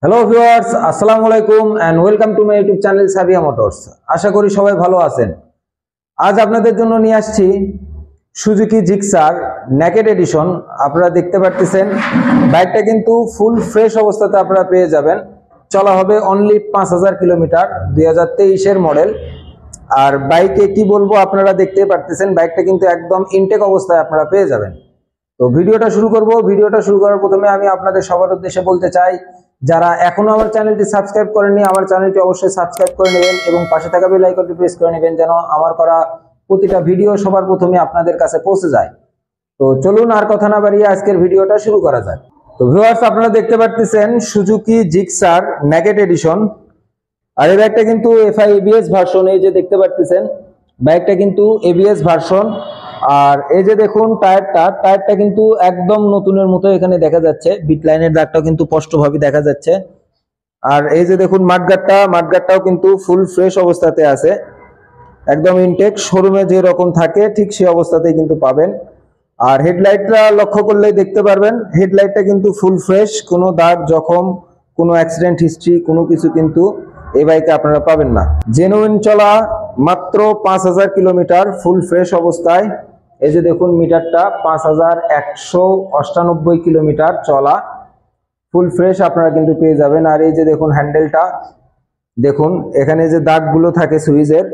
Hello viewers, আসসালামু আলাইকুম and welcome to my YouTube channel Sabiya motors. আশা করি সবাই ভালো আছেন। আজ আপনাদের জন্য নিয়ে আসছি সুজুকি জিক্সার নেকেড এডিশন। আপনারা দেখতে পাচ্ছেন বাইকটা কিন্তু ফুল ফ্রেশ অবস্থাতে আপনারা পেয়ে যাবেন। চলা হবে অনলি 5000 কিলোমিটার, 2023 এর মডেল। আর বাইকে কি বলবো, আপনারা দেখতে পাচ্ছেন বাইকটা কিন্তু একদম ইনটেক অবস্থায় আপনারা পেয়ে যাবেন। তো ভিডিওটা শুরু করব। ভিডিওটা শুরু করার প্রথমে আমি আপনাদের সবার উদ্দেশ্যে বলতে চাই, যারা এখনো আমার চ্যানেলটি সাবস্ক্রাইব করেননি আমার চ্যানেলটি অবশ্যই সাবস্ক্রাইব করে নেবেন এবং পাশে থাকা বেল আইকনটি প্রেস করে নেবেন যেন আমার করা প্রতিটা ভিডিও সবার প্রথমে আপনাদের কাছে পৌঁছে যায়। তো চলুন আর কথা না বাড়িয়ে আজকের ভিডিওটা শুরু করা যাক। তো ভিউয়ার্স, আপনারা দেখতে পাচ্ছেন সুজুকি জিক্সার নেকেড এডিশন। আর এই বাইকটা কিন্তু এফআই এবিএস ভার্সন, এই যে দেখতে পাচ্ছেন বাইকটা কিন্তু এবিএস ভার্সন। আর এই যে দেখুন টায়ারটা কিন্তু একদম নতুনের মতো এখানে দেখা যাচ্ছে, বিট লাইনের দাগটাও কিন্তু স্পষ্টভাবে দেখা যাচ্ছে। আর এই যে দেখুন মাঠগাটটাও কিন্তু ফুল ফ্রেশ অবস্থাতে আছে, একদম ইনটেক, শোরুমে যে রকম থাকে ঠিক সেই অবস্থাতেই কিন্তু পাবেন। আর হেডলাইটটা লক্ষ্য করলেই দেখতে পারবেন হেডলাইটটা কিন্তু ফুল ফ্রেশ, কোনো দাগ জখম কোনো অ্যাক্সিডেন্ট হিস্ট্রি কোনো কিছু কিন্তু এই বাইকে আপনারা পাবেন না। জেনুইন চলা মাত্র 5000 কিলোমিটার ফুল ফ্রেশ অবস্থায়। এই যে দেখুন মিটারটা 5198 কিলোমিটার চলা ফুল ফ্রেশ আপনারা কিন্তু পেয়ে যাবেন। আর এই যে দেখুন হ্যান্ডেলটা দেখুন, এখানে যে দাগগুলো থাকে সুইচের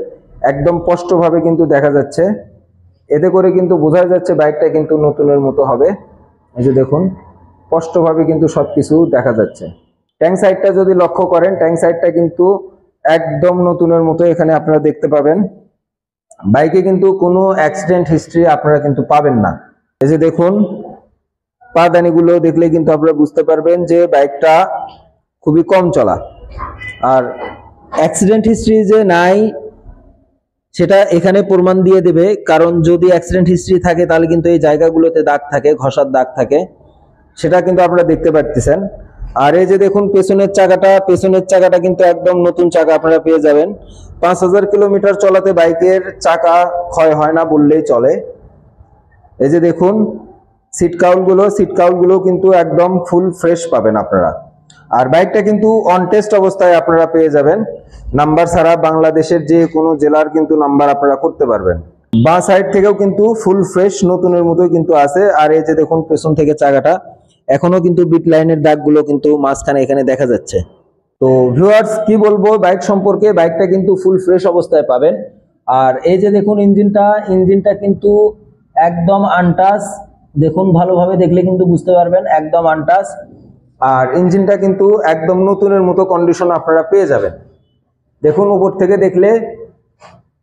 একদম স্পষ্টভাবে কিন্তু দেখা যাচ্ছে। এতে করে কিন্তু বোঝা যাচ্ছে বাইকটা কিন্তু নতুনের মতো হবে। এই যে দেখুন স্পষ্টভাবে কিন্তু সবকিছু দেখা যাচ্ছে। ট্যাঙ্ক সাইডটা যদি লক্ষ্য করেন, ট্যাঙ্ক সাইডটা কিন্তু একদম নতুনের মতো এখানে আপনারা দেখতে পাবেন। বাইকে কিন্তু কোনো অ্যাক্সিডেন্ট হিস্ট্রি আপনারা কিন্তু পাবেন না। এই যে দেখুন পাদানিগুলো দেখলে কিন্তু আপনারা বুঝতে পারবেন যে বাইকটা খুবই কম চলা। আর অ্যাক্সিডেন্ট হিস্ট্রি যে নাই সেটা এখানে প্রমাণ দিয়ে দেবে, কারণ যদি অ্যাক্সিডেন্ট হিস্ট্রি থাকে তাহলে কিন্তু এই জায়গাগুলোতে দাগ থাকে, ঘষার দাগ থাকে, সেটা কিন্তু আপনারা দেখতে পাচ্ছেন। আর এই যে দেখুন পেছনের চাকাটা কিন্তু একদম নতুন চাকা আপনারা পেয়ে যাবেন। 5000 কিলোমিটার চলাতে বাইকের চাকা ক্ষয় হয় না বললেই চলে। এই যে দেখুন সিট কাউলগুলো কিন্তু একদম ফুল ফ্রেশ পাবেন আপনারা। আর বাইকটা কিন্তু অন টেস্ট অবস্থায় আপনারা পেয়ে যাবেন, নাম্বার ছাড়া বাংলাদেশের যে কোনো জেলার কিন্তু নাম্বার আপনারা করতে পারবেন। বাঁ সাইড থেকেও কিন্তু ফুল ফ্রেশ নতুনের মতোই কিন্তু আছে। আর এই যে দেখুন পেছন থেকে চাকাটা এখনো কিন্তু বিট লাইনের দাগগুলো কিন্তু মাঝখানে এখানে দেখা যাচ্ছে। তো ভিউয়ার্স কি বলবো বাইক সম্পর্কে, বাইকটা কিন্তু ফুল ফ্রেশ অবস্থায় পাবেন। আর এই যে দেখুন ইঞ্জিনটা কিন্তু একদম আনটাচ, দেখুন ভালোভাবে দেখলে কিন্তু বুঝতে পারবেন একদম আনটাচ। আর ইঞ্জিনটা কিন্তু একদম নতুনের মতো কন্ডিশন আপনারা পেয়ে যাবেন। দেখুন উপর থেকে দেখলে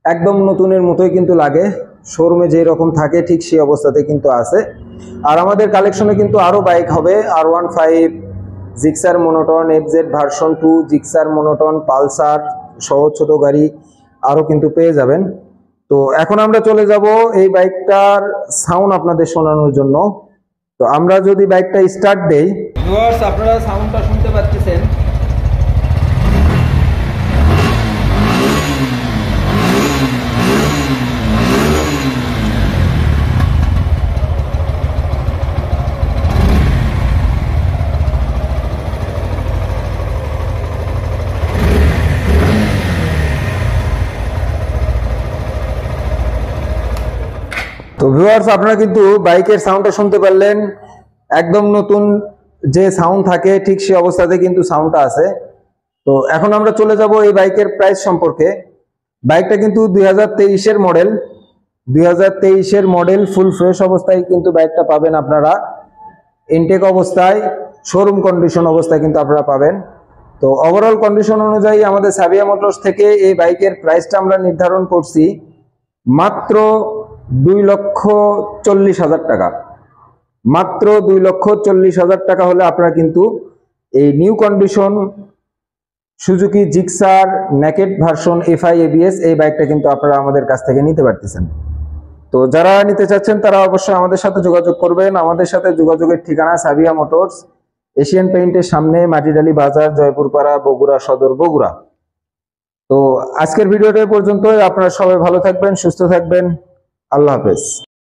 একদম নতুনের মতোই কিন্তু লাগে, শোরুমে যে রকম থাকে ঠিক সেই অবস্থাতে কিন্তু আছে। আর আমাদের কালেকশনে কিন্তু আরো বাইক হবে, R15, Gixxer monotone, FZ version 2, Gixxer monotone, Pulsar সহ ছোট গাড়ি আরো কিন্তু পেয়ে যাবেন। তো এখন আমরা চলে যাব এই বাইকটার সাউন্ড আপনাদের শোনানোর জন্য। তো আমরা যদি বাইকটা স্টার্ট দেই, ভিউয়ার্স আপনারা সাউন্ডটা শুনতে পাচ্ছেন। তো ভিউয়ার্স আপনারা কিন্তু বাইকের সাউন্ডটা শুনতে পারলেন, একদম নতুন যে সাউন্ড থাকে ঠিক সেই অবস্থাতে কিন্তু সাউন্ডটা আছে। তো এখন আমরা চলে যাব এই বাইকের প্রাইস সম্পর্কে। বাইকটা কিন্তু 2023 এর মডেল, 2023 এর মডেল ফুল ফ্রেশ অবস্থায় কিন্তু বাইকটা পাবেন আপনারা, ইনটেক অবস্থায় শোরুম কন্ডিশন অবস্থায় কিন্তু আপনারা পাবেন। তো ওভারঅল কন্ডিশন অনুযায়ী আমাদের সাবিয়া মোটরস থেকে এই বাইকের প্রাইসটা আমরা নির্ধারণ করছি মাত্র 2,40,000 টাকা। মাত্র 2,40,000 টাকা হলে আপনারা কিন্তু এই new condition Suzuki Gixxer naked version FI ABS এই বাইকটা কিন্তু আপনারা আমাদের কাছ থেকে নিতে পারতেছেন। তো যারা নিতে চাচ্ছেন তারা অবশ্যই আমাদের সাথে যোগাযোগ করবেন। আমাদের সাথে যোগাযোগের ঠিকানা সাবিয়া মোটরস, এশিয়ান পেইন্টের সামনে, মাটিডালি বাজার, জয়পুরপাড়া, বগুড়া সদর, বগুড়া। তো আজকের ভিডিওটা পর্যন্ত। আপনারা সবাই ভালো থাকবেন, সুস্থ থাকবেন। আল্লাহ হাফেজ।